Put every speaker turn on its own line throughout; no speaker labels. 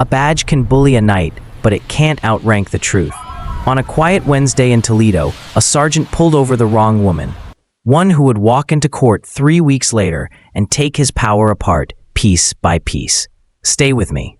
A badge can bully a knight, but it can't outrank the truth. On a quiet Wednesday in Toledo, a sergeant pulled over the wrong woman. One who would walk into court 3 weeks later and take his power apart, piece by piece. Stay with me.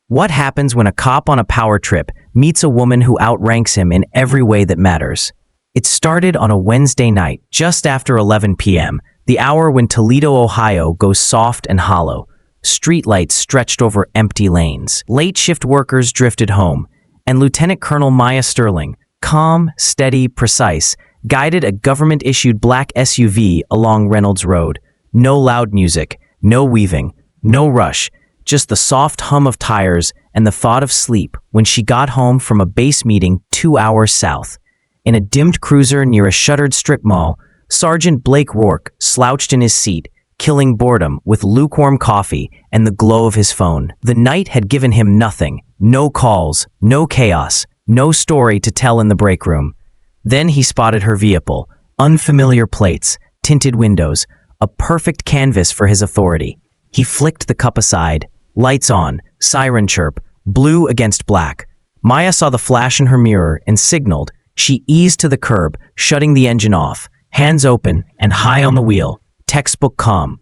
What happens when a cop on a power trip meets a woman who outranks him in every way that matters? It started on a Wednesday night, just after 11 p.m., the hour when Toledo, Ohio goes soft and hollow. Streetlights stretched over empty lanes. Late shift workers drifted home, and Lieutenant Colonel Maya Sterling, calm, steady, precise, guided a government-issued black SUV along Reynolds Road. No loud music, no weaving, no rush, just the soft hum of tires and the thought of sleep when she got home from a base meeting 2 hours south. In a dimmed cruiser near a shuttered strip mall, Sergeant Blake Rourke slouched in his seat, killing boredom with lukewarm coffee and the glow of his phone. The night had given him nothing, no calls, no chaos, no story to tell in the break room. Then he spotted her vehicle, unfamiliar plates, tinted windows, a perfect canvas for his authority. He flicked the cup aside, lights on, siren chirp, blue against black. Maya saw the flash in her mirror and signaled. She eased to the curb, shutting the engine off, hands open and high on the wheel. Textbook calm.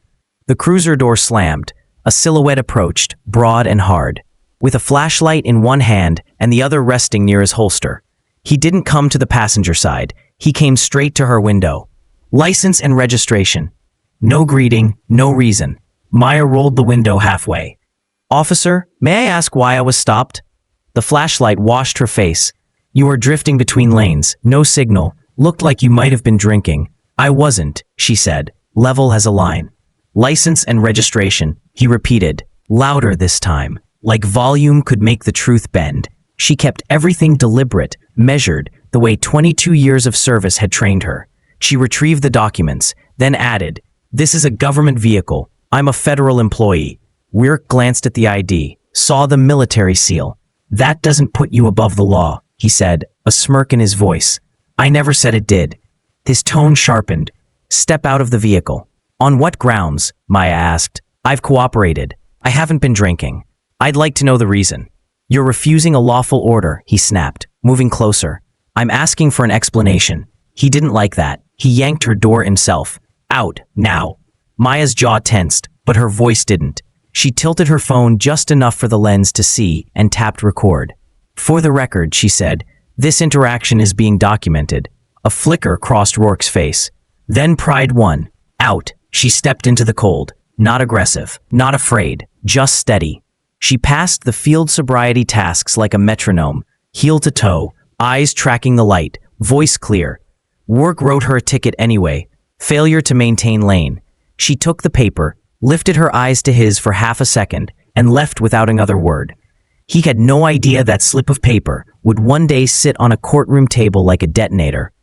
The cruiser door slammed. A silhouette approached, broad and hard, with a flashlight in one hand and the other resting near his holster. He didn't come to the passenger side. He came straight to her window. License and registration. No greeting, no reason. Maya rolled the window halfway. "Officer, may I ask why I was stopped?" The flashlight washed her face. "You were drifting between lanes, no signal. Looked like you might have been drinking." "I wasn't," she said, level as a line. "License and registration," he repeated, louder this time, like volume could make the truth bend. She kept everything deliberate, measured, the way 22 years of service had trained her. She retrieved the documents, then added, "This is a government vehicle. I'm a federal employee." Weirk glanced at the ID, saw the military seal. "That doesn't put you above the law," he said, a smirk in his voice. "I never said it did." His tone sharpened. "Step out of the vehicle." "On what grounds?" Maya asked. "I've cooperated. I haven't been drinking. I'd like to know the reason." "You're refusing a lawful order," he snapped, moving closer. "I'm asking for an explanation." He didn't like that. He yanked her door himself. "Out, now." Maya's jaw tensed, but her voice didn't. She tilted her phone just enough for the lens to see and tapped record. "For the record," she said, "this interaction is being documented." A flicker crossed Rourke's face. Then pride won. "Out." She stepped into the cold. Not aggressive, not afraid, just steady. She passed the field sobriety tasks like a metronome, heel to toe, eyes tracking the light, voice clear. Rourke wrote her a ticket anyway. Failure to maintain lane. She took the paper, lifted her eyes to his for half a second, and left without another word. He had no idea that slip of paper would one day sit on a courtroom table like a detonator.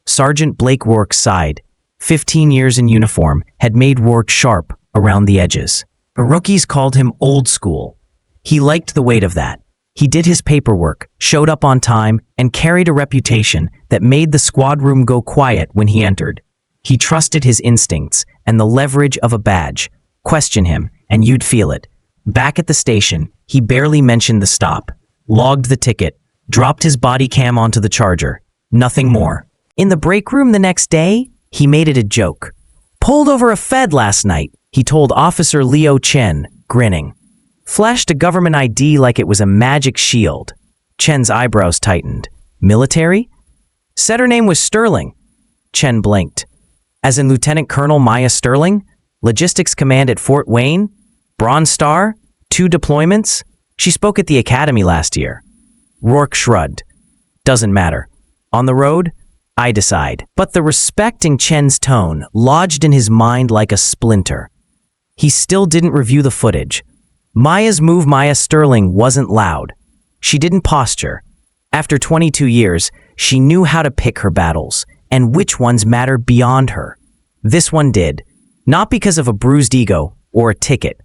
Sergeant Blake Rourke sighed. 15 years in uniform had made Rourke sharp around the edges. The rookies called him old school. He liked the weight of that. He did his paperwork, showed up on time, and carried a reputation that made the squad room go quiet when he entered. He trusted his instincts and the leverage of a badge. Question him, and you'd feel it. Back at the station, he barely mentioned the stop, logged the ticket, dropped his body cam onto the charger. Nothing more. In the break room the next day, he made it a joke. "Pulled over a Fed last night," he told Officer Leo Chen, grinning. Flashed a government ID like it was a magic shield. Chen's eyebrows tightened. "Military?" "Said her name was Sterling." Chen blinked. "As in Lieutenant Colonel Maya Sterling? Logistics Command at Fort Wayne? Bronze Star? 2 deployments? She spoke at the academy last year." Rourke shrugged. "Doesn't matter. On the road? I decide." But the respect in Chen's tone lodged in his mind like a splinter. He still didn't review the footage. Maya's move Maya Sterling wasn't loud. She didn't posture. After 22 years, she knew how to pick her battles, and which ones mattered beyond her. This one did. Not because of a bruised ego or a ticket.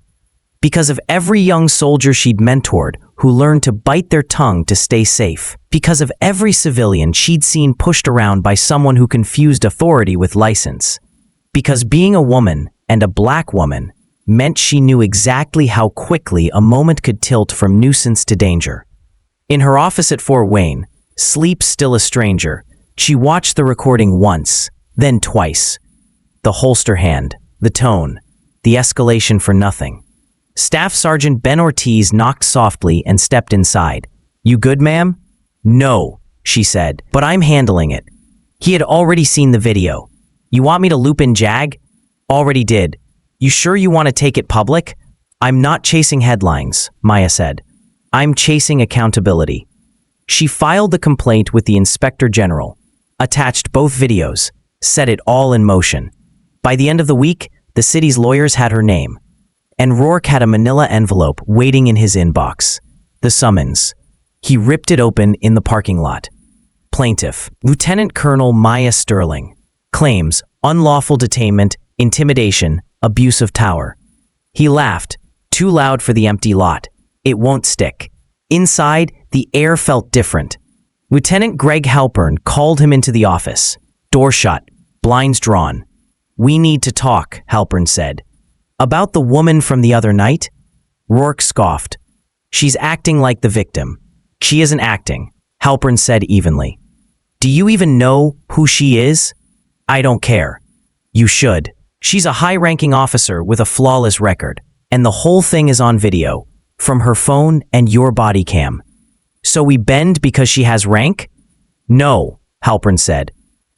Because of every young soldier she'd mentored who learned to bite their tongue to stay safe. Because of every civilian she'd seen pushed around by someone who confused authority with license. Because being a woman, and a black woman, meant she knew exactly how quickly a moment could tilt from nuisance to danger. In her office at Fort Wayne, sleep still a stranger, she watched the recording once, then twice. The holster hand, the tone, the escalation for nothing. Staff Sergeant Ben Ortiz knocked softly and stepped inside. "You good, ma'am?" "No," she said, "but I'm handling it." He had already seen the video. "You want me to loop in JAG?" "Already did." "You sure you want to take it public?" "I'm not chasing headlines," Maya said. "I'm chasing accountability." She filed the complaint with the Inspector General, attached both videos, set it all in motion. By the end of the week, the city's lawyers had her name. And Rourke had a manila envelope waiting in his inbox. The summons. He ripped it open in the parking lot. Plaintiff, Lieutenant Colonel Maya Sterling. Claims, unlawful detainment, intimidation, abuse of power. He laughed, too loud for the empty lot. It won't stick. Inside, the air felt different. Lieutenant Greg Halpern called him into the office. Door shut, blinds drawn. "We need to talk," Halpern said. "About the woman from the other night?" Rourke scoffed. "She's acting like the victim." "She isn't acting," Halpern said evenly. "Do you even know who she is?" "I don't care." "You should. She's a high-ranking officer with a flawless record, and the whole thing is on video, from her phone and your body cam." "So we bend because she has rank?" "No," Halpern said.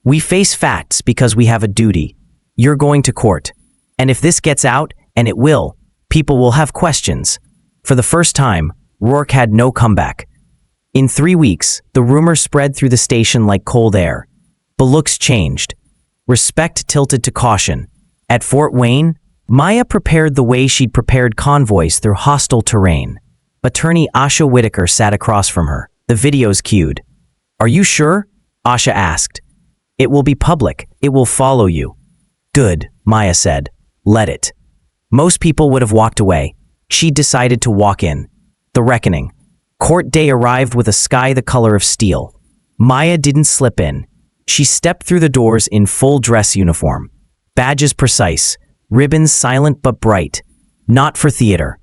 "We face facts because we have a duty. You're going to court. And if this gets out, and it will, people will have questions." For the first time, Rourke had no comeback. In 3 weeks, the rumor spread through the station like cold air. But looks changed. Respect tilted to caution. At Fort Wayne, Maya prepared the way she'd prepared convoys through hostile terrain. Attorney Asha Whitaker sat across from her. The videos cued. "Are you sure?" Asha asked. "It will be public. It will follow you." "Good," Maya said. "Let it." Most people would have walked away. She decided to walk in. The reckoning. Court day arrived with a sky the color of steel. Maya didn't slip in. She stepped through the doors in full dress uniform. Badges precise, ribbons silent but bright. Not for theater.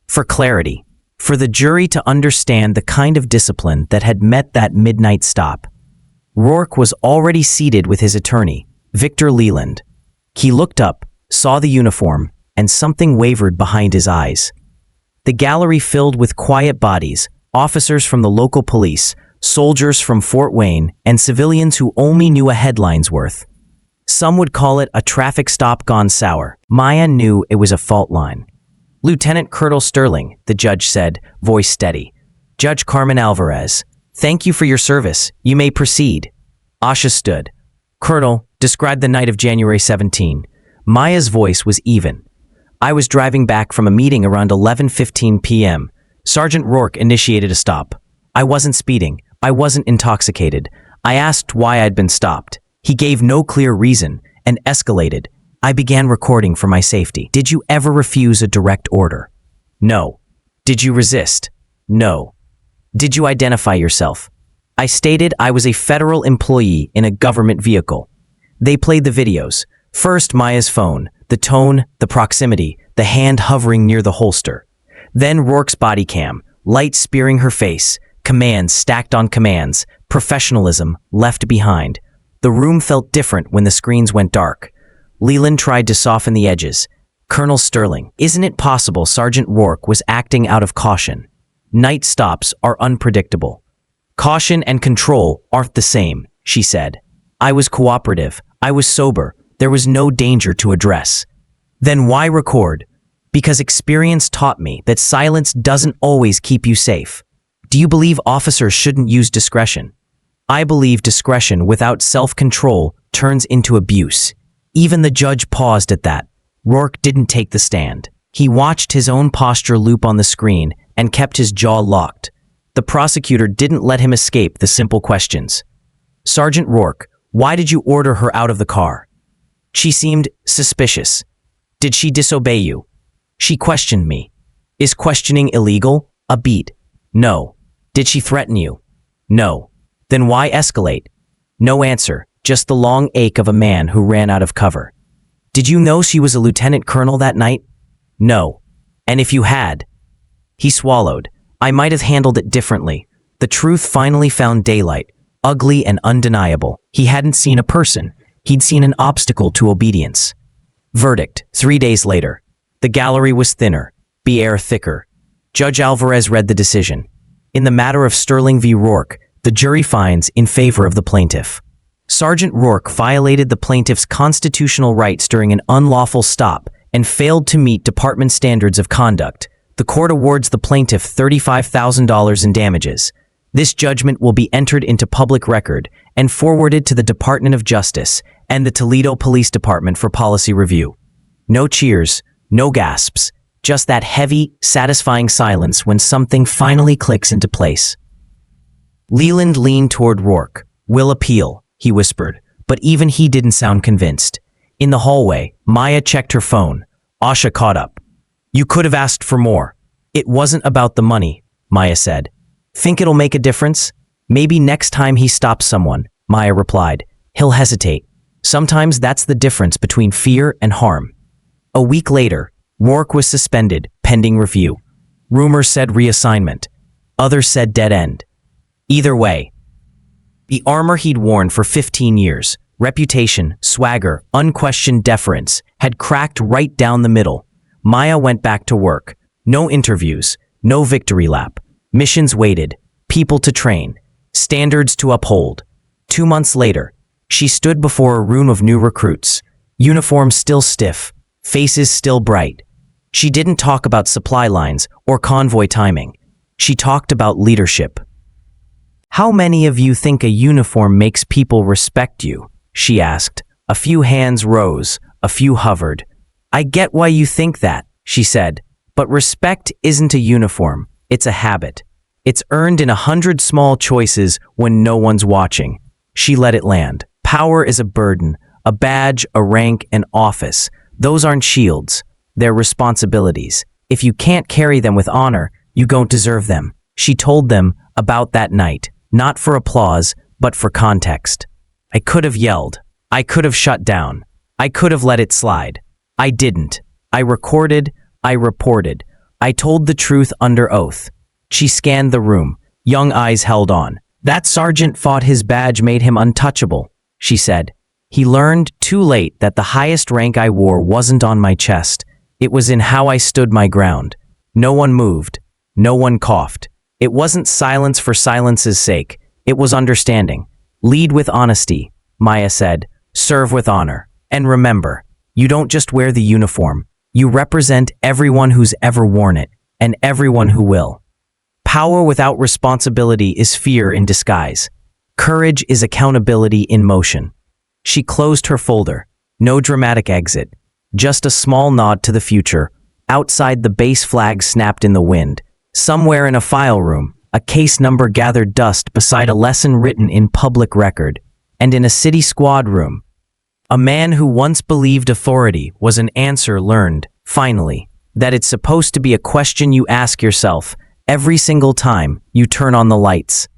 For clarity. For the jury to understand the kind of discipline that had met that midnight stop. Rourke was already seated with his attorney, Victor Leland. He looked up, saw the uniform, and something wavered behind his eyes. The gallery filled with quiet bodies, officers from the local police, soldiers from Fort Wayne, and civilians who only knew a headline's worth. Some would call it a traffic stop gone sour. Maya knew it was a fault line. "Lieutenant Colonel Sterling," the judge said, voice steady. "Judge Carmen Alvarez, thank you for your service. You may proceed." Asha stood. "Colonel, describe the night of January 17. Maya's voice was even. "I was driving back from a meeting around 11:15 p.m. Sergeant Rourke initiated a stop. I wasn't speeding. I wasn't intoxicated. I asked why I'd been stopped. He gave no clear reason and escalated. I began recording for my safety. Did you ever refuse a direct order?" "No." "Did you resist?" "No." "Did you identify yourself?" "I stated I was a federal employee in a government vehicle." They played the videos. First, Maya's phone, the tone, the proximity, the hand hovering near the holster. Then Rourke's body cam, light spearing her face, commands stacked on commands, professionalism left behind. The room felt different when the screens went dark. Leland tried to soften the edges. "Colonel Sterling, isn't it possible Sergeant Rourke was acting out of caution? Night stops are unpredictable. Caution and control aren't the same," she said. "I was cooperative. I was sober. There was no danger to address." "Then why record?" "Because experience taught me that silence doesn't always keep you safe." "Do you believe officers shouldn't use discretion?" "I believe discretion without self-control turns into abuse." Even the judge paused at that. Rourke didn't take the stand. He watched his own posture loop on the screen and kept his jaw locked. The prosecutor didn't let him escape the simple questions. "Sergeant Rourke, why did you order her out of the car?" "She seemed suspicious." "Did she disobey you?" "She questioned me." "Is questioning illegal?" "A beat." "No." "Did she threaten you?" "No." "Then why escalate?" No answer, just the long ache of a man who ran out of cover. "Did you know she was a lieutenant colonel that night?" No. And if you had, he swallowed. I might have handled it differently. The truth finally found daylight, ugly and undeniable. He hadn't seen a person. He'd seen an obstacle to obedience. Verdict, 3 days later. The gallery was thinner, the air thicker. Judge Alvarez read the decision. In the matter of Sterling v. Rourke, the jury finds in favor of the plaintiff. Sergeant Rourke violated the plaintiff's constitutional rights during an unlawful stop and failed to meet department standards of conduct. The court awards the plaintiff $35,000 in damages. This judgment will be entered into public record and forwarded to the Department of Justice and the Toledo Police Department for policy review. No cheers, no gasps, just that heavy, satisfying silence when something finally clicks into place. Leland leaned toward Rourke. "We'll appeal," he whispered, but even he didn't sound convinced. In the hallway, Maya checked her phone. Asha caught up. "You could have asked for more." "It wasn't about the money," Maya said. "Think it'll make a difference?" "Maybe next time he stops someone," Maya replied. "He'll hesitate. Sometimes that's the difference between fear and harm." A week later, Rourke was suspended, pending review. Rumors said reassignment. Others said dead end. Either way, the armor he'd worn for 15 years, reputation, swagger, unquestioned deference, had cracked right down the middle. Maya went back to work. No interviews, no victory lap. Missions waited, people to train, standards to uphold. 2 months later, she stood before a room of new recruits, uniforms still stiff, faces still bright. She didn't talk about supply lines or convoy timing. She talked about leadership. "How many of you think a uniform makes people respect you?" she asked. A few hands rose, a few hovered. "I get why you think that," she said, "but respect isn't a uniform, it's a habit. It's earned in 100 small choices when no one's watching." She let it land. Power is a burden, a badge, a rank, an office. Those aren't shields, they're responsibilities. If you can't carry them with honor, you don't deserve them. She told them about that night, not for applause, but for context. "I could have yelled. I could have shut down. I could have let it slide. I didn't. I recorded. I reported. I told the truth under oath." She scanned the room. Young eyes held on. "That sergeant thought his badge made him untouchable," she said. "He learned too late that the highest rank I wore wasn't on my chest. It was in how I stood my ground. No one moved. No one coughed. It wasn't silence for silence's sake. It was understanding. Lead with honesty," Maya said. "Serve with honor. And remember, you don't just wear the uniform. You represent everyone who's ever worn it, and everyone who will." Power without responsibility is fear in disguise. Courage is accountability in motion. She closed her folder. No dramatic exit. Just a small nod to the future. Outside, the base flag snapped in the wind. Somewhere in a file room, a case number gathered dust beside a lesson written in public record. And in a city squad room, a man who once believed authority was an answer learned, finally, that it's supposed to be a question you ask yourself every single time you turn on the lights.